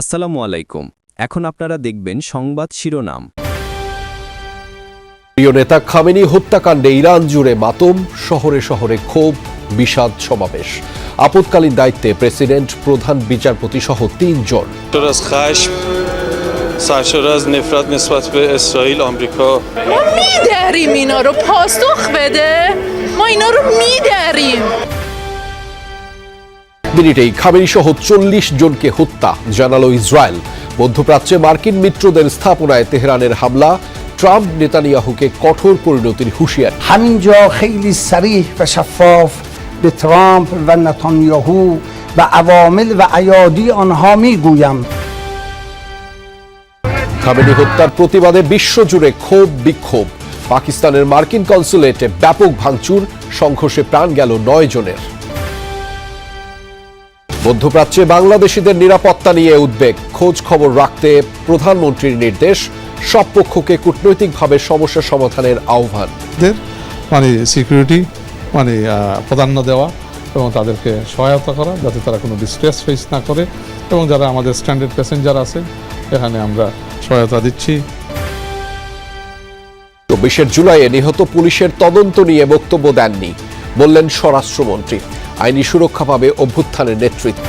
আসসালামু আলাইকুম। এখন আপনারা দেখবেন সংবাদ শিরোনাম। প্রিয় নেতা খামেনি হত্যাকাণ্ডে ইরান জুড়ে মাতম, শহরে শহরে ক্ষোভ, বিষাদ সমাবেশ। আপৎকালীন দায়িত্বে প্রেসিডেন্ট, প্রধান বিচারপতি সহ ৩ জন। سرشار از نفرت نسبت به اسرائیل آمریکا ما میداریم اینا رو پاسخ بده ما اینا رو میداریم মিনিটেই খামেনি সহ ৪০ জনকে হত্যা জানালো ইসরায়েল। মধ্যপ্রাচ্যে মার্কিন মিত্রদের স্থাপনায় তেহরানের হামলা, ট্রাম্প নেতানিয়াহুকে কঠোর পরিণতির হুঁশিয়ারি। همینجا خیلی صریح و شفاف به ترامپ و نتانیاهو و عوامل و ایادی آنها میگویم খামেনি হত্যার প্রতিবাদে বিশ্বজুড়ে ক্ষোভ বিক্ষোভ। পাকিস্তানের মার্কিন কনসুলেটে ব্যাপক ভাঙচুর, সংঘর্ষে প্রাণ গেল ৯ জনের। মধ্যপ্রাচ্যে বাংলাদেশিদের নিরাপত্তা নিয়ে উদ্বেগ, খোঁজ খবর রাখতে প্রধানমন্ত্রীর নির্দেশ, সব পক্ষকে কূটনৈতিকভাবে সমস্যা সমাধানের আহ্বান। সিকিউরিটি প্রাধান্য দেওয়া এবং তাদেরকে সহায়তা করা যাতে তারা কোনো ডিস্ট্রেস ফেস না করে, এবং যারা আমাদের স্ট্যান্ডার্ড প্যাসেঞ্জার আছে এখানে আমরা সহায়তা দিচ্ছি। ২৪ জুলাইয়ে নিহত পুলিশের তদন্ত নিয়ে বক্তব্য দেননি, বললেন স্বরাষ্ট্রমন্ত্রী। আইনি সুরক্ষা পাবে অভ্যুত্থানের নেতৃত্ব।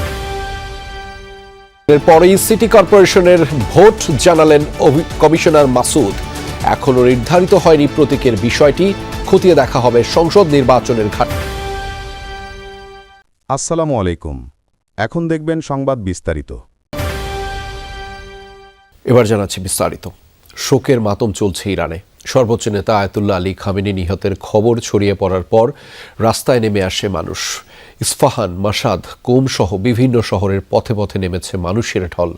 এরপরেই সিটি কর্পোরেশনের ভোট জানালেন কমিশনার মাসুদ। এখনো নির্ধারিত হয়নি প্রতীকের বিষয়টি, খতিয়ে দেখা হবে সংসদ নির্বাচনের ঘাট। আসসালামু আলাইকুম। এখন দেখবেন সংবাদ বিস্তারিত। এবার জানাচ্ছি বিস্তারিত। শোকের মাতম চলছে ইরানে। সর্বোচ্চ নেতা আয়াতুল্লাহ আলী খামেনি নিহতের খবর ছড়িয়ে পড়ার পর রাস্তায় নেমে আসে মানুষ। ইস্পাহান, মাশাদ, কোম সহ বিভিন্ন শহরের পথে পথে নেমেছে মানুষের ঢল।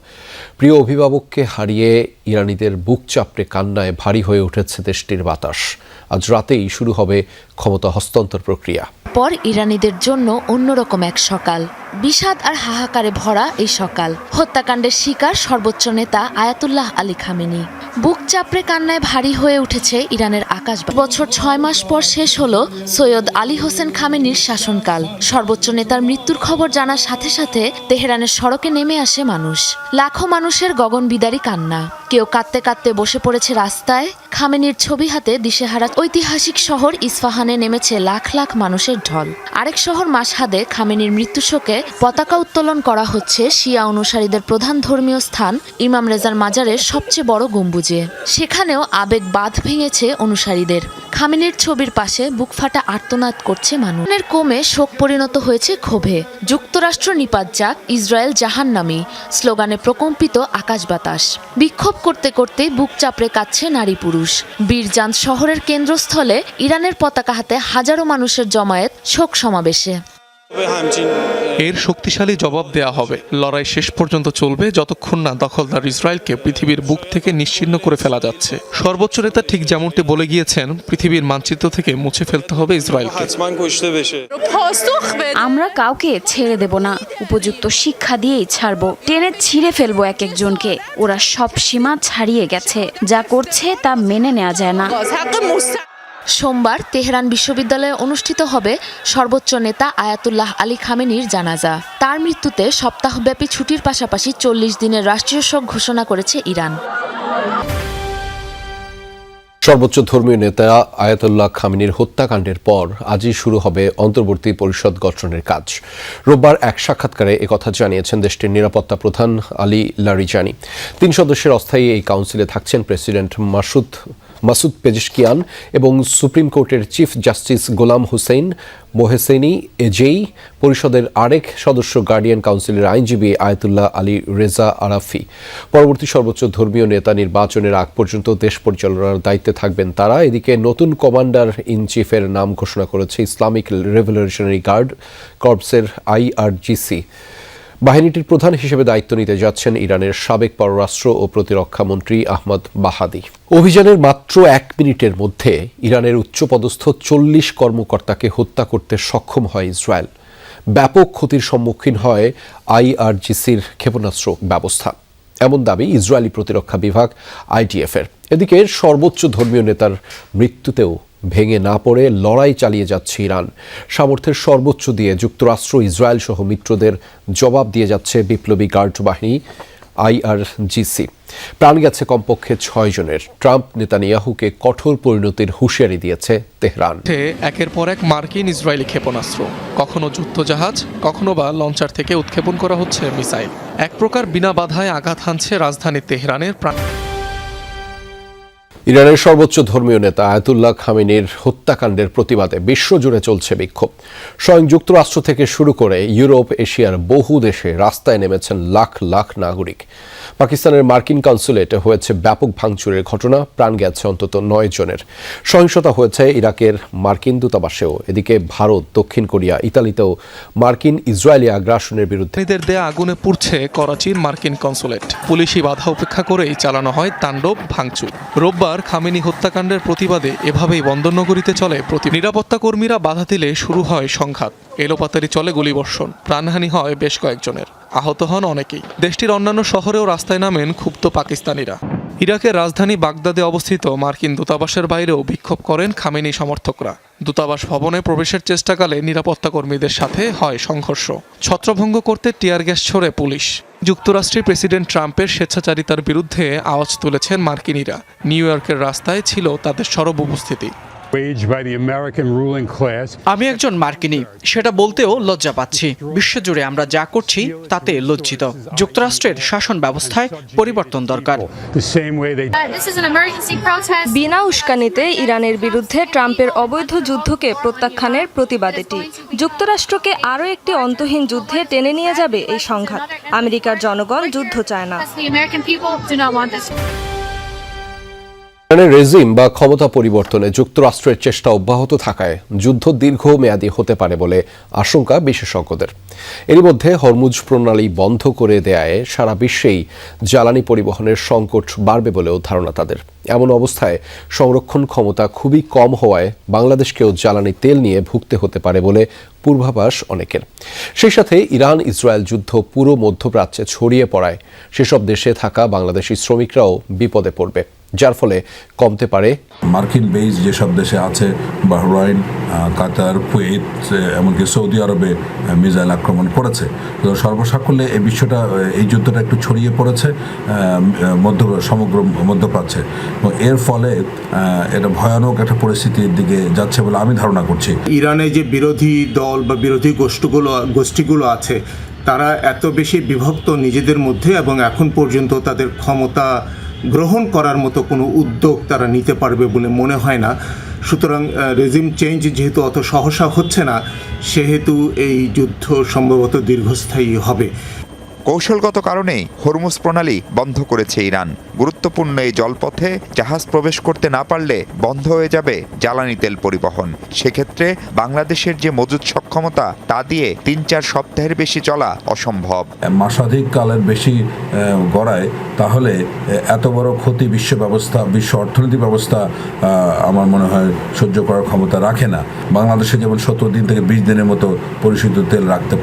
প্রিয় অভিভাবককে হারিয়ে ইরানিদের বুক চাপড়ে কান্নায় ভারী হয়ে উঠেছে দেশটির বাতাস। আজ রাতেই শুরু হবে ক্ষমতা হস্তান্তর প্রক্রিয়া। পর ইরানিদের জন্য অন্যরকম এক সকাল, বিষাদ আর হাহাকারে ভরা এই সকাল। হত্যাকাণ্ডের শিকার সর্বোচ্চ নেতা আয়াতুল্লাহ আলী খামেনি। বুক চাপড়ে কান্নায় ভারী হয়ে উঠেছে ইরানের আকাশ। বছর ৬ মাস পর শেষ হলো সৈয়দ আলী হোসেন খামেনির শাসনকাল। সর্বোচ্চ নেতার মৃত্যুর খবর জানার সাথে সাথে তেহরানের সড়কে নেমে আসে মানুষ। লাখো মানুষের গগনবিদারী কান্না। কেউ কাঁদতে কাঁদতে বসে পড়েছে রাস্তায়। খামেনির ছবি হাতে দিশেহারা ঐতিহাসিক শহর ইস্পাহানে নেমেছে লাখ লাখ মানুষের ঢল। আরেক শহর মাশহাদে খামেনির মৃত্যু শোকে পতাকা উত্তোলন করা হচ্ছে শিয়া অনুসারীদের প্রধান ধর্মীয় স্থান ইমাম রেজার মাজারের সবচেয়ে বড় গম্বুজে। সেখানেও আবেগ বাঁধ ভেঙেছে অনুসারীদের। খামেনির ছবির পাশে বুকফাটা আর্তনাদ করছে মানুষ। কোমে শোক পরিণত হয়েছে ক্ষোভে। যুক্তরাষ্ট্র নিপাত যাক, ইসরায়েল জাহান্নামী স্লোগানে প্রকম্পিত আকাশ বাতাস। বিক্ষোভ করতে করতে বুক চাপড়ে কাঁদছে নারী পুরুষ। বীরজান শহরের কেন্দ্রস্থলে ইরানের পতাকা হাতে হাজারো মানুষের জমায়েত শোক সমাবেশে। এর শক্তিশালী জবাব দেয়া হবে। লড়াই শেষ পর্যন্ত চলবে যতক্ষণ না দখলদার ইসরায়েলকে পৃথিবীর বুক থেকে নিশ্চিহ্ন করে ফেলা যাচ্ছে। সর্বোচ্চ নেতা ঠিক যেমনটি বলে গিয়েছেন, পৃথিবীর মানচিত্র থেকে মুছে ফেলতে হবে ইসরায়েলকে। আমরা কাউকে ছেড়ে দেব না, উপযুক্ত শিক্ষা দিয়েই ছাড়বো। টেনে ছিঁড়ে ফেলবো এক একজনকে। ওরা সব সীমা ছাড়িয়ে গেছে, যা করছে তা মেনে নেওয়া যায় না। সোমবার তেহরান বিশ্ববিদ্যালয়ে অনুষ্ঠিত হবে সর্বোচ্চ নেতা আয়াতুল্লাহ আলী খামেনির জানাজা। তার মৃত্যুতে সপ্তাহব্যাপী ছুটির পাশাপাশি ৪০ দিনের রাষ্ট্রীয় শোক ঘোষণা করেছে ইরান। সর্বোচ্চ ধর্মীয় নেতা আয়াতুল্লাহ খামেনির হত্যাকাণ্ডের পর আজই শুরু হবে অন্তর্বর্তী পরিষদ গঠনের কাজ। রোববার এক সাক্ষাৎকারে একথা জানিয়েছেন দেশটির নিরাপত্তা প্রধান আলী লারিজানি। ৩ সদস্যের অস্থায়ী এই কাউন্সিলে থাকছেন প্রেসিডেন্ট মাসুদ পেজেশকিয়ান এবং সুপ্রিম কোর্টের চিফ জাস্টিস গোলাম হুসেইন মোহেসেনি এজেই, পরিষদের আরেক সদস্য গার্ডিয়ান কাউন্সিলের আইনজীবী আয়াতুল্লাহ আলী রেজা আরাফি। পরবর্তী সর্বোচ্চ ধর্মীয় নেতা নির্বাচনের আগ পর্যন্ত দেশ পরিচালনার দায়িত্বে থাকবেন তারা। এদিকে নতুন কমান্ডার ইন চিফের নাম ঘোষণা করেছে ইসলামিক রেভলিউশনারি গার্ড কর্পসের IRGC। বাহিনীটির প্রধান হিসেবে দায়িত্ব নিতে যাচ্ছেন ইরানের সাবেক পররাষ্ট্র ও প্রতিরক্ষা মন্ত্রী আহমদ বাহাদি। অভিযানের মাত্র 1 মিনিটের মধ্যে ইরানের উচ্চপদস্থ 40 কর্মকর্তাকে হত্যা করতে সক্ষম হয় ইসরায়েল। ব্যাপক ক্ষতির সম্মুখীন হয় IRGCর ক্ষেপণাস্ত্র ব্যবস্থা, এমন দাবি ইসরায়েলি প্রতিরক্ষা বিভাগ IDF-এর। এদিকে সর্বোচ্চ ধর্মীয় নেতার মৃত্যুতেও ভেঙে না পড়ে লড়াই চালিয়ে যাচ্ছে ইরান। সামর্থ্যের সর্বোচ্চ দিয়ে যুক্তরাষ্ট্র, ইসরায়েল সহ মিত্রদের জবাব দিয়ে যাচ্ছে বিপ্লবী গার্ড বাহিনী। IRGC। প্রাণ গেছে কমপক্ষে 6 জনের। ট্রাম্প নেতানিয়াহুকে কঠোর পরিণতির হুঁশিয়ারি দিয়েছে তেহরান। একের পর এক মার্কিন ইসরায়েলি ক্ষেপণাস্ত্র, কখনো যুদ্ধজাহাজ, কখনো বা লঞ্চার থেকে উৎক্ষেপণ করা হচ্ছে মিসাইল। এক প্রকার বিনা বাধায় আঘাত হানছে রাজধানী তেহরানের ইরানের সর্বোচ্চ ধর্মীয় নেতা আয়াতুল্লাহ খামেনির হত্যাকাণ্ডের প্রতিবাদে বিশ্বজুড়ে চলছে বিক্ষোভ। স্বয়ং যুক্তরাষ্ট্র থেকে শুরু করে ইউরোপ, এশিয়ার বহু দেশে রাস্তায় নেমেছেন লাখ লাখ নাগরিক। পাকিস্তানের মার্কিন কনসুলেটে হয়েছে ব্যাপক ভাঙচুরের ঘটনা, প্রাণ গেছে অন্তত 9 জনের। সহিংসতা হয়েছে ইরাকের মার্কিন দূতাবাসেও। এদিকে ভারত, দক্ষিণ কোরিয়া, ইতালিতেও মার্কিন ইসরায়েলি আগ্রাসনের বিরুদ্ধে দেয়া আগুনে পুড়ছে করাচির মার্কিন কনসুলেট। পুলিশি বাধা উপেক্ষা করেই চালানো হয় তাণ্ডব ভাঙচুর। রোববার খামেনি হত্যাকাণ্ডের প্রতিবাদে এভাবেই বন্দরনগরীতে চলে নিরাপত্তা কর্মীরা বাধা দিলে শুরু হয় সংঘাত। এলোপাতারি চলে গুলিবর্ষণ, প্রাণহানি হয় বেশ কয়েকজনের, আহত হন অনেকেই। দেশটির অন্যান্য শহরেও রাস্তায় নামেন ক্ষুব্ধ পাকিস্তানিরা। ইরাকের রাজধানী বাগদাদে অবস্থিত মার্কিন দূতাবাসের বাইরেও বিক্ষোভ করেন খামেনি সমর্থকরা। দূতাবাস ভবনে প্রবেশের চেষ্টাকালে নিরাপত্তা কর্মীদের সাথে হয় সংঘর্ষ। ছত্রভঙ্গ করতে টিয়ার গ্যাস ছোড়ে পুলিশ। যুক্তরাষ্ট্রের প্রেসিডেন্ট ট্রাম্পের স্বেচ্ছাচারিতার বিরুদ্ধে আওয়াজ তুলেছেন মার্কিনিরা। নিউ ইয়র্কের রাস্তায় ছিল তাদের সরব উপস্থিতি। আমি একজন মার্কিনী, সেটা বলতেও লজ্জা পাচ্ছি। বিশ্বজুড়ে আমরা যা করছি তাতে লজ্জিত। যুক্তরাষ্ট্রের শাসন ব্যবস্থায় পরিবর্তন দরকার। বিনা উস্কানিতে ইরানের বিরুদ্ধে ট্রাম্পের অবৈধ যুদ্ধকে প্রত্যাখ্যানের প্রতিবাদ এটি। যুক্তরাষ্ট্রকে আরও একটি অন্তহীন যুদ্ধে টেনে নিয়ে যাবে এই সংঘাত। আমেরিকার জনগণ যুদ্ধ চায় না। ইরানের রেজিম বা ক্ষমতা পরিবর্তনে যুক্তরাষ্ট্রের চেষ্টা অব্যাহত থাকায় যুদ্ধ দীর্ঘমেয়াদী হতে পারে বলে আশঙ্কা বিশেষজ্ঞদের। এরই মধ্যে হরমুজ প্রণালী বন্ধ করে দেয়ায় সারা বিশ্বেই জ্বালানি পরিবহনের সংকট বাড়বে বলেও ধারণা তাদের। এমন অবস্থায় সংরক্ষণ ক্ষমতা খুবই কম হওয়ায় বাংলাদেশকেও জ্বালানি তেল নিয়ে ভুগতে হতে পারে বলে পূর্বাভাস অনেকের। সেই সাথে ইরান ইসরায়েল যুদ্ধ পুরো মধ্যপ্রাচ্যে ছড়িয়ে পড়ায় সেসব দেশে থাকা বাংলাদেশি শ্রমিকরাও বিপদে পড়বে, যার ফলে কমতে পারে মার্কিন বেস যেসব দেশে আছে, বাহরাইন, কাতার, কুয়েত, এমনকি সৌদি আরবে মিসাইল আক্রমণ করেছে। তো সর্বসাকুল্যে এই বিষয়টা, এই যুদ্ধটা একটু ছড়িয়ে পড়েছে সমগ্র মধ্যপ্রাচ্যে। এর ফলে এটা ভয়ানক একটা পরিস্থিতির দিকে যাচ্ছে বলে আমি ধারণা করছি। ইরানে যে বিরোধী দল বা বিরোধী গোষ্ঠীগুলো আছে, তারা এত বেশি বিভক্ত নিজেদের মধ্যে এবং এখন পর্যন্ত তাদের ক্ষমতা গ্রহণ করার মতো কোনো উদ্যোগ তারা নিতে পারবে বলে মনে হয় না। সুতরাং রেজিম চেঞ্জ যেহেতু অত সহসা হচ্ছে না, সেহেতু এই যুদ্ধ সম্ভবত দীর্ঘস্থায়ী হবে। কৌশলগত কারণেই হরমুজ প্রণালী বন্ধ করেছে ইরান। গুরুত্বপূর্ণ এই জলপথে জাহাজ প্রবেশ করতে না পারলে বন্ধ হয়ে যাবে জ্বালানি তেল পরিবহন। সেক্ষেত্রে বাংলাদেশের যে মজুদ সক্ষমতা তা দিয়ে 3-4 সপ্তাহের বেশি চলা অসম্ভব। মাসাধিক কালের বেশি গড়ায় তাহলে এত বড় ক্ষতি বিশ্ব অর্থনৈতিক ব্যবস্থা আমার মনে হয় সহ্য করার ক্ষমতা রাখে না। বাংলাদেশে যেমন 17 দিন থেকে 20 দিনের মতো পরিশোধিত তেল রাখতে